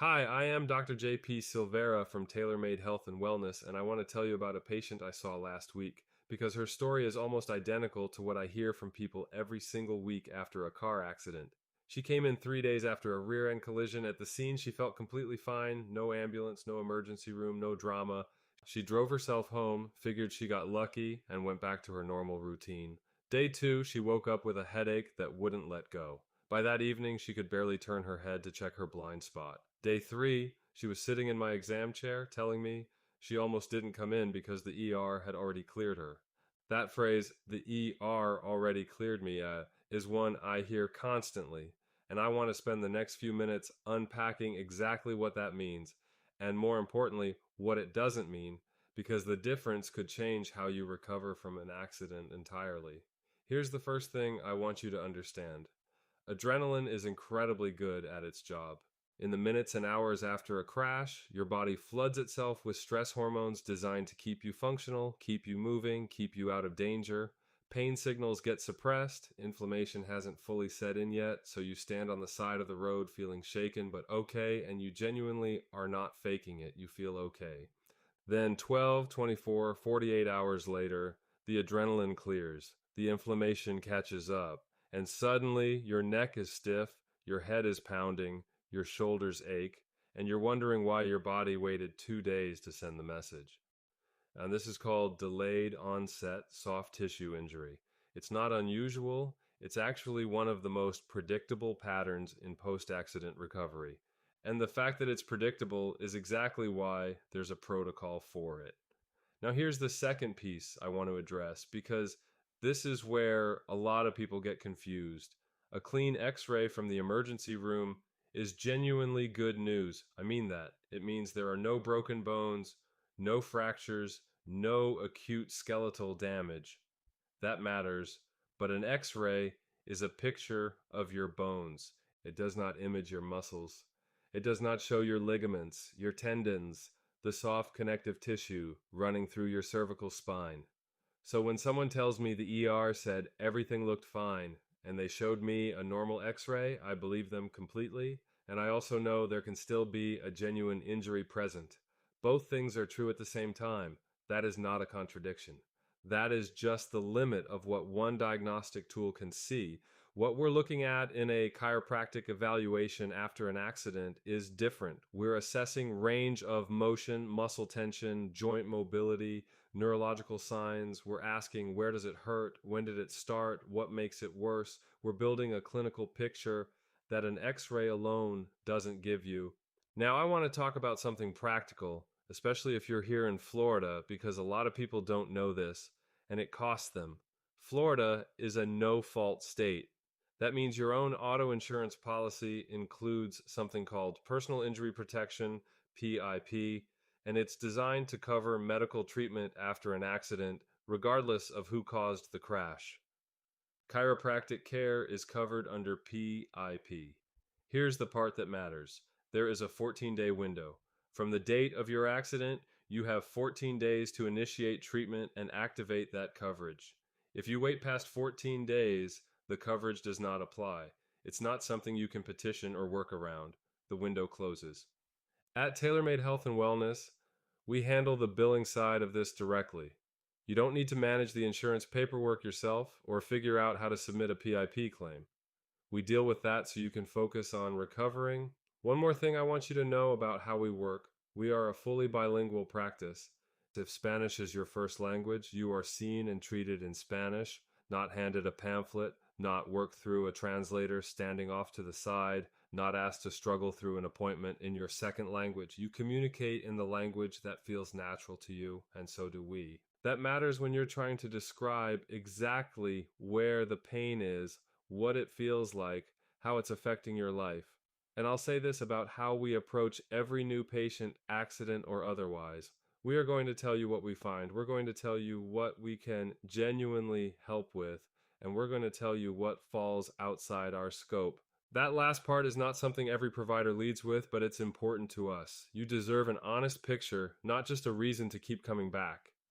Hi, I am Dr. JP Silvera from TaylorMade Health and Wellness, and I want to tell you about a patient I saw last week because her story is almost identical to what I hear from people every single week after a car accident. She came in 3 days after a rear end collision. At the scene, she felt completely fine, no ambulance, no emergency room, no drama. She drove herself home, figured she got lucky, and went back to her normal routine. Day two, she woke up with a headache that wouldn't let go. By that evening, she could barely turn her head to check her blind spot. Day three, she was sitting in my exam chair telling me she almost didn't come in because the ER had already cleared her. That phrase, the ER already cleared me, is one I hear constantly, and I want to spend the next few minutes unpacking exactly what that means, and more importantly, what it doesn't mean, because the difference could change how you recover from an accident entirely. Here's the first thing I want you to understand. Adrenaline is incredibly good at its job. In the minutes and hours after a crash, your body floods itself with stress hormones designed to keep you functional, keep you moving, keep you out of danger. Pain signals get suppressed, inflammation hasn't fully set in yet, so you stand on the side of the road feeling shaken but okay, and you genuinely are not faking it. You feel okay. Then 12, 24, 48 hours later, the adrenaline clears, the inflammation catches up, and suddenly your neck is stiff, your head is pounding, your shoulders ache, and you're wondering why your body waited 2 days to send the message. And this is called delayed onset soft tissue injury. It's not unusual, it's actually one of the most predictable patterns in post accident recovery. And the fact that it's predictable is exactly why there's a protocol for it. Now, here's the second piece I want to address because this is where a lot of people get confused. A clean x ray from the emergency room is genuinely good news. I mean that. It means there are no broken bones, no fractures, no acute skeletal damage. That matters. But an x ray is a picture of your bones. It does not image your muscles. It does not show your ligaments, your tendons, the soft connective tissue running through your cervical spine. So when someone tells me the ER said everything looked fine and they showed me a normal x-ray, I believe them completely, and I also know there can still be a genuine injury present. Both things are true at the same time. That is not a contradiction. That is just the limit of what one diagnostic tool can see. What we're looking at in a chiropractic evaluation after an accident is different. We're assessing range of motion, muscle tension, joint mobility, neurological signs. We're asking where does it hurt? When did it start? What makes it worse? We're building a clinical picture that an x-ray alone doesn't give you. Now, I want to talk about something practical, especially if you're here in Florida, because a lot of people don't know this, and it costs them. Florida is a no-fault state. That means your own auto insurance policy includes something called personal injury protection, PIP, and it's designed to cover medical treatment after an accident, regardless of who caused the crash. Chiropractic care is covered under PIP. Here's the part that matters. There is a 14-day window. From the date of your accident, you have 14 days to initiate treatment and activate that coverage. If you wait past 14 days, the coverage does not apply. It's not something you can petition or work around. The window closes. At TaylorMade Health and Wellness, we handle the billing side of this directly. You don't need to manage the insurance paperwork yourself or figure out how to submit a PIP claim. We deal with that so you can focus on recovering. One more thing I want you to know about how we work. We are a fully bilingual practice. If Spanish is your first language, you are seen and treated in Spanish, not handed a pamphlet, not worked through a translator standing off to the side, not asked to struggle through an appointment in your second language. You communicate in the language that feels natural to you, and so do we. That matters when you're trying to describe exactly where the pain is, what it feels like, how it's affecting your life. And I'll say this about how we approach every new patient, accident or otherwise. We are going to tell you what we find. We're going to tell you what we can genuinely help with, and we're going to tell you what falls outside our scope. That last part is not something every provider leads with, but it's important to us. You deserve an honest picture, not just a reason to keep coming back.